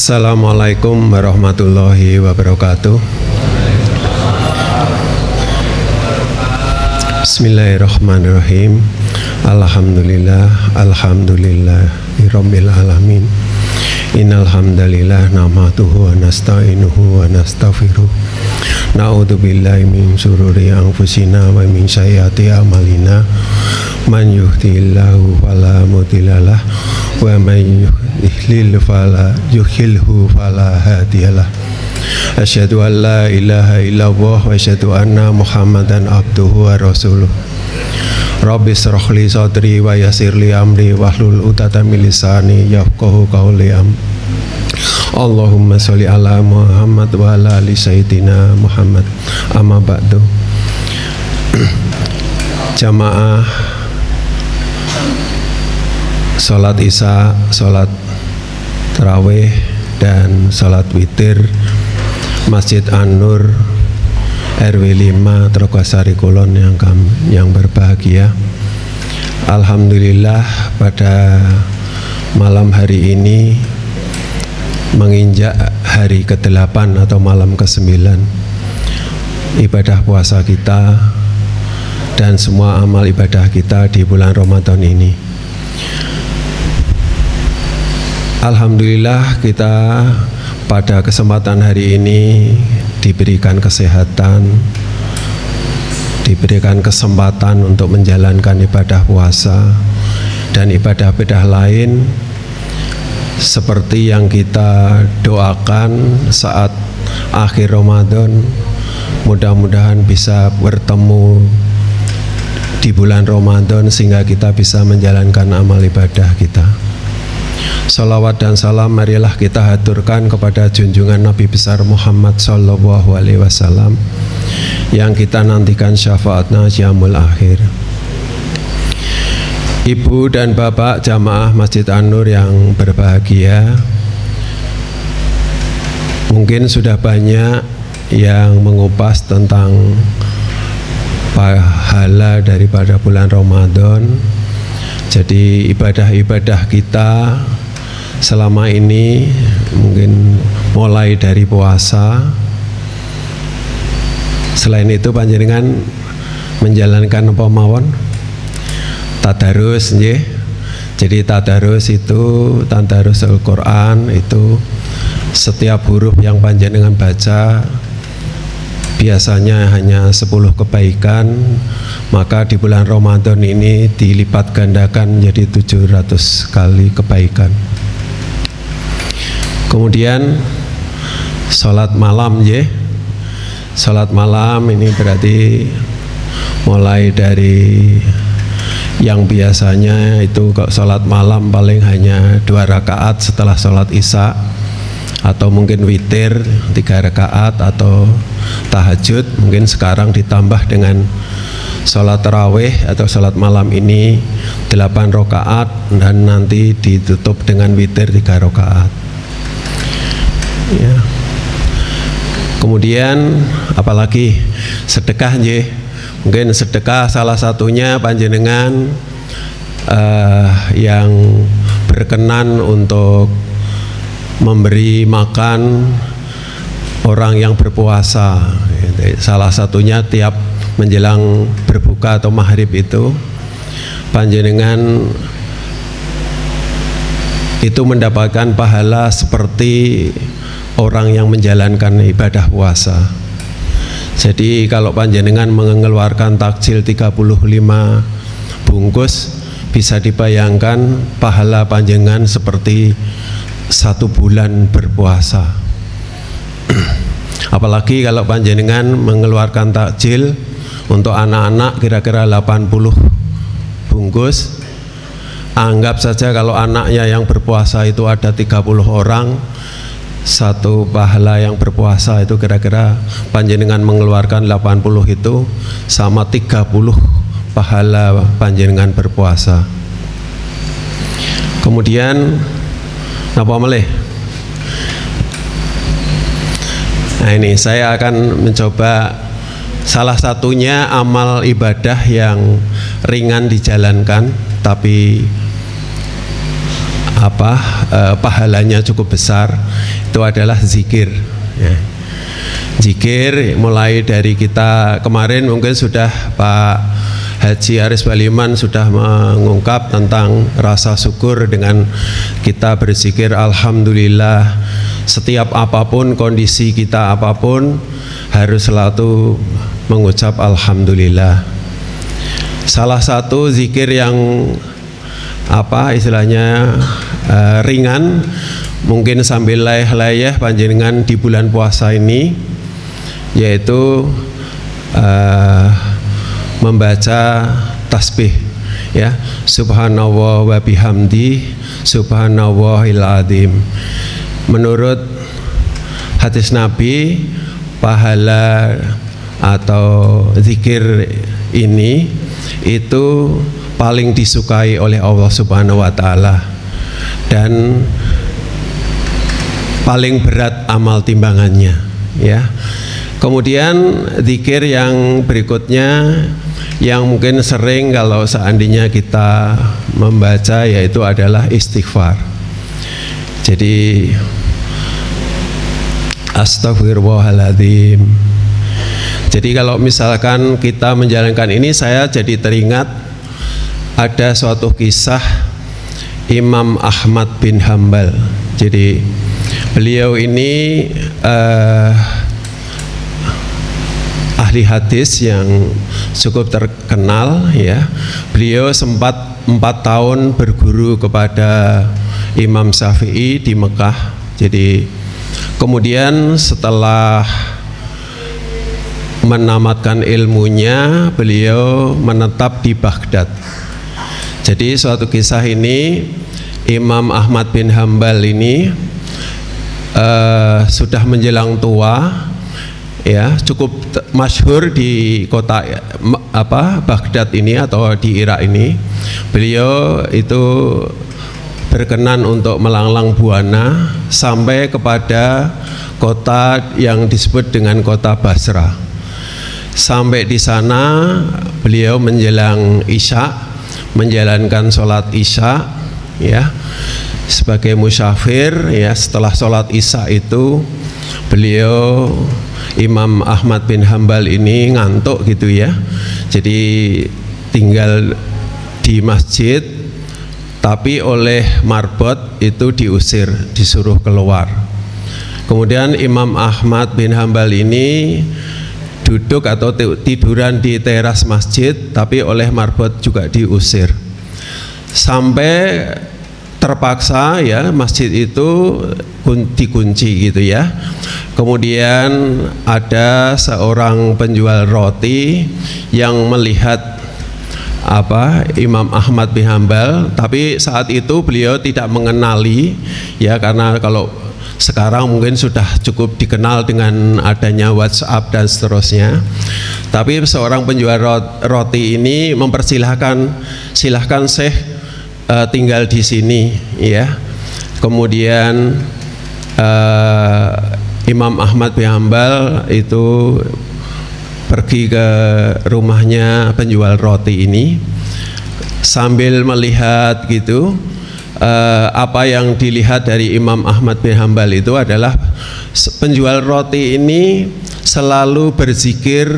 Assalamualaikum warahmatullahi wabarakatuh. Bismillahirrahmanirrahim. Alhamdulillahirabbil alamin. Innal hamdalillah nahmaduhu wa nasta'inuhu wa nastaghfiruh. Na'udzubillahi min syururi anfusina wa min sayyiati a'malina. Man yuhdihillahu fala mudhillalah wa man yudhlil fala hadiyalah. Asyhadu an la ilaha illallah wa asyhadu anna Muhammadan abduhu wa rasuluh. Rabbi shrah li sadri wa yassir li amri wahlul 'uqdatam min lisani yafqahu qawli. Allahumma sholli ala Muhammad wa ala ali sayyidina Muhammad. Amma ba'du. Jamaah salat Isya, salat tarawih dan salat witir Masjid An-Nur RW 5 Trogasari Kulon yang berbahagia. Alhamdulillah pada malam hari ini menginjak hari ke-8 atau malam ke-9 ibadah puasa kita dan semua amal ibadah kita di bulan Ramadan ini. Alhamdulillah kita pada kesempatan hari ini diberikan kesehatan, diberikan kesempatan untuk menjalankan ibadah puasa dan ibadah-ibadah lain seperti yang kita doakan saat akhir Ramadan. Mudah-mudahan bisa bertemu di bulan Ramadan sehingga kita bisa menjalankan amal ibadah kita. Salawat dan salam marilah kita haturkan kepada junjungan Nabi besar Muhammad sallallahu alaihi wasallam yang kita nantikan syafaatnya yaumul akhir. Ibu dan bapak jamaah Masjid An-Nur yang berbahagia, mungkin sudah banyak yang mengupas tentang pahala daripada bulan Ramadan. Jadi ibadah-ibadah kita selama ini mungkin mulai dari puasa. Selain itu panjenengan menjalankan apa mawon? Tadarus nggih. Jadi tadarus itu tadarus Al-Qur'an itu setiap huruf yang panjenengan baca biasanya hanya 10 kebaikan, maka di bulan Ramadan ini dilipat gandakan menjadi 700 kali kebaikan. Kemudian sholat malam ya. Sholat malam ini berarti mulai dari yang biasanya itu sholat malam paling hanya 2 rakaat setelah sholat Isya, atau mungkin witir 3 rakaat atau tahajud, mungkin sekarang ditambah dengan sholat tarawih atau sholat malam ini 8 rakaat dan nanti ditutup dengan witir 3 rakaat ya. Kemudian apalagi sedekah nggih. Mungkin sedekah salah satunya panjenengan yang berkenan untuk memberi makan orang yang berpuasa. Salah satunya tiap menjelang berbuka atau maghrib itu panjenengan itu mendapatkan pahala seperti orang yang menjalankan ibadah puasa. Jadi kalau panjenengan mengeluarkan takjil 35 bungkus, bisa dibayangkan pahala panjenengan seperti 1 bulan berpuasa. Apalagi kalau panjenengan mengeluarkan takjil untuk anak-anak kira-kira 80 bungkus. Anggap saja kalau anaknya yang berpuasa itu ada 30 orang, 1 pahala yang berpuasa itu kira-kira panjenengan mengeluarkan 80 itu sama 30 pahala panjenengan berpuasa. Kemudian apa meleh? Nah ini saya akan mencoba salah satunya amal ibadah yang ringan dijalankan tapi pahalanya cukup besar, itu adalah zikir ya. Zikir mulai dari kita kemarin mungkin sudah Pak Haji Aris Baliman sudah mengungkap tentang rasa syukur dengan kita berzikir alhamdulillah. Setiap apapun kondisi kita apapun harus selalu mengucap alhamdulillah. Salah satu zikir yang istilahnya ringan, mungkin sambil layah-layah panjenengan di bulan puasa ini, yaitu membaca tasbih ya, subhanallah wa bihamdi subhanallahil azim. Menurut hadis Nabi, pahala atau zikir ini itu paling disukai oleh Allah Subhanahu wa taala dan paling berat amal timbangannya ya. Kemudian zikir yang berikutnya yang mungkin sering kalau seandainya kita membaca, yaitu adalah istighfar. Jadi astagfirullahaladzim. Jadi kalau misalkan kita menjalankan ini, saya jadi teringat ada suatu kisah Imam Ahmad bin Hambal. Jadi beliau ini ahli hadis yang cukup terkenal ya. Beliau sempat 4 tahun berguru kepada Imam Syafi'i di Mekah. Jadi kemudian setelah menamatkan ilmunya, beliau menetap di Baghdad. Jadi suatu kisah ini, Imam Ahmad bin Hambal ini sudah menjelang tua ya, cukup masyhur di kota Baghdad ini atau di Irak ini. Beliau itu berkenan untuk melanglang buana sampai kepada kota yang disebut dengan kota Basra. Sampai di sana beliau menjelang Isya, menjalankan sholat Isya ya, sebagai musafir ya. Setelah sholat Isya itu beliau Imam Ahmad bin Hambal ini ngantuk gitu ya. Jadi tinggal di masjid, tapi oleh marbot itu diusir, disuruh keluar. Kemudian Imam Ahmad bin Hambal ini duduk atau tiduran di teras masjid, tapi oleh marbot juga diusir. Sampai terpaksa ya masjid itu dikunci gitu ya. Kemudian ada seorang penjual roti yang melihat Imam Ahmad bin Hambal, tapi saat itu beliau tidak mengenali ya, karena kalau sekarang mungkin sudah cukup dikenal dengan adanya WhatsApp dan seterusnya. Tapi seorang penjual roti ini mempersilahkan, silahkan Syekh tinggal di sini ya. Kemudian Imam Ahmad bin Hambal itu pergi ke rumahnya penjual roti ini sambil melihat gitu. Apa yang dilihat dari Imam Ahmad bin Hambal itu adalah penjual roti ini selalu berzikir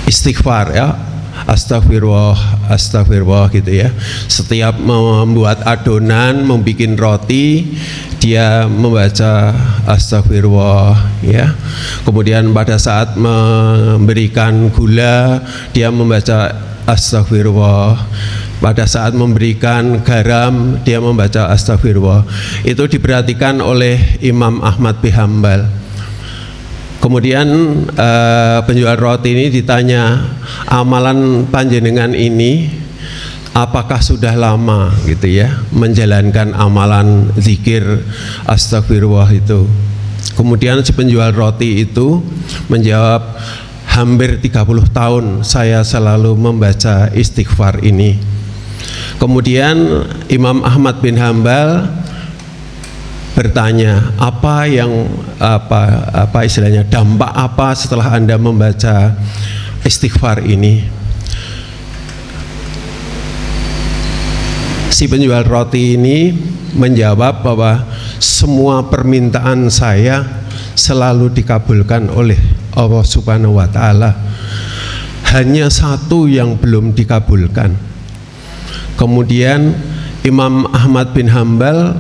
istighfar ya, astagfirullah, astagfirullah gitu ya. Setiap membuat adonan, membuat roti, dia membaca astagfirullah ya. Kemudian pada saat memberikan gula, dia membaca astagfirullah. Pada saat memberikan garam, dia membaca astagfirullah. Itu diperhatikan oleh Imam Ahmad bin Hambal. Kemudian penjual roti ini ditanya, amalan panjenengan ini apakah sudah lama gitu ya menjalankan amalan zikir astagfirullah itu? Kemudian si penjual roti itu menjawab, hampir 30 tahun saya selalu membaca istighfar ini. Kemudian Imam Ahmad bin Hambal bertanya, apa istilahnya, dampak apa setelah Anda membaca istighfar ini? si penjual roti ini menjawab bahwa semua permintaan saya selalu dikabulkan oleh Allah Subhanahu wa Ta'ala. Hanya satu yang belum dikabulkan. Kemudian Imam Ahmad bin Hambal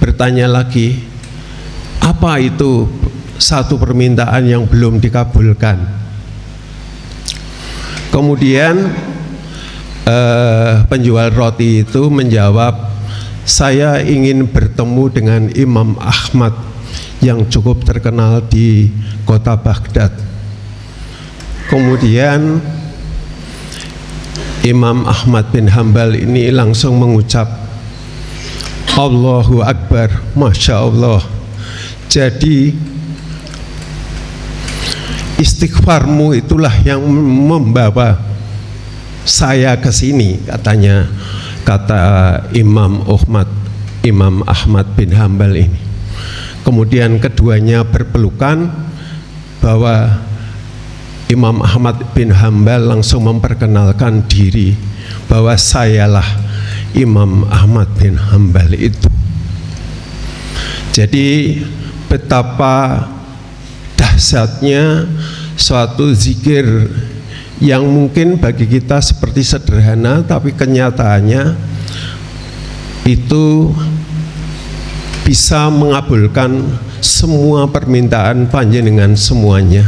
bertanya lagi, apa itu satu permintaan yang belum dikabulkan? Kemudian penjual roti itu menjawab, saya ingin bertemu dengan Imam Ahmad yang cukup terkenal di kota Baghdad. Kemudian Imam Ahmad bin Hambal ini langsung mengucap, Allahu Akbar, Masya Allah. Jadi istighfarmu itulah yang membawa saya ke sini, katanya, kata Imam Ahmad bin Hambal ini. Kemudian keduanya berpelukan, bahwa Imam Ahmad bin Hambal langsung memperkenalkan diri bahwa sayalah Imam Ahmad bin Hambal itu. Jadi betapa dahsyatnya suatu zikir yang mungkin bagi kita seperti sederhana, tapi kenyataannya itu bisa mengabulkan semua permintaan panjenengan semuanya.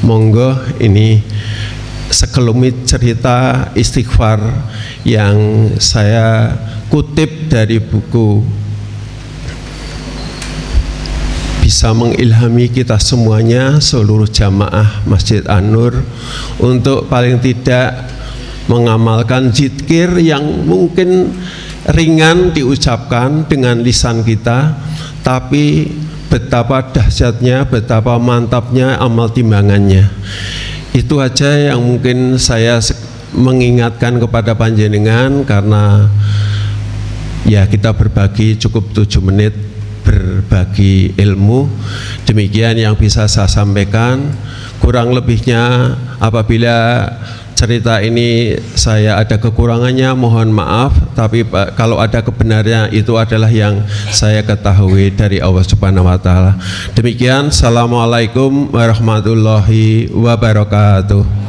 Monggo, ini sekelumit cerita istighfar yang saya kutip dari buku, bisa mengilhami kita semuanya, seluruh jamaah Masjid An-Nur, untuk paling tidak mengamalkan zikir yang mungkin ringan diucapkan dengan lisan kita, tapi betapa dahsyatnya, betapa mantapnya amal timbangannya. Itu aja yang mungkin saya mengingatkan kepada panjenengan, karena ya kita berbagi cukup 7 menit berbagi ilmu. Demikian yang bisa saya sampaikan. Kurang lebihnya apabila cerita ini saya ada kekurangannya, mohon maaf. Tapi kalau ada kebenarannya, itu adalah yang saya ketahui dari Allah Subhanahu wa Ta'ala. Demikian, assalamualaikum warahmatullahi wabarakatuh.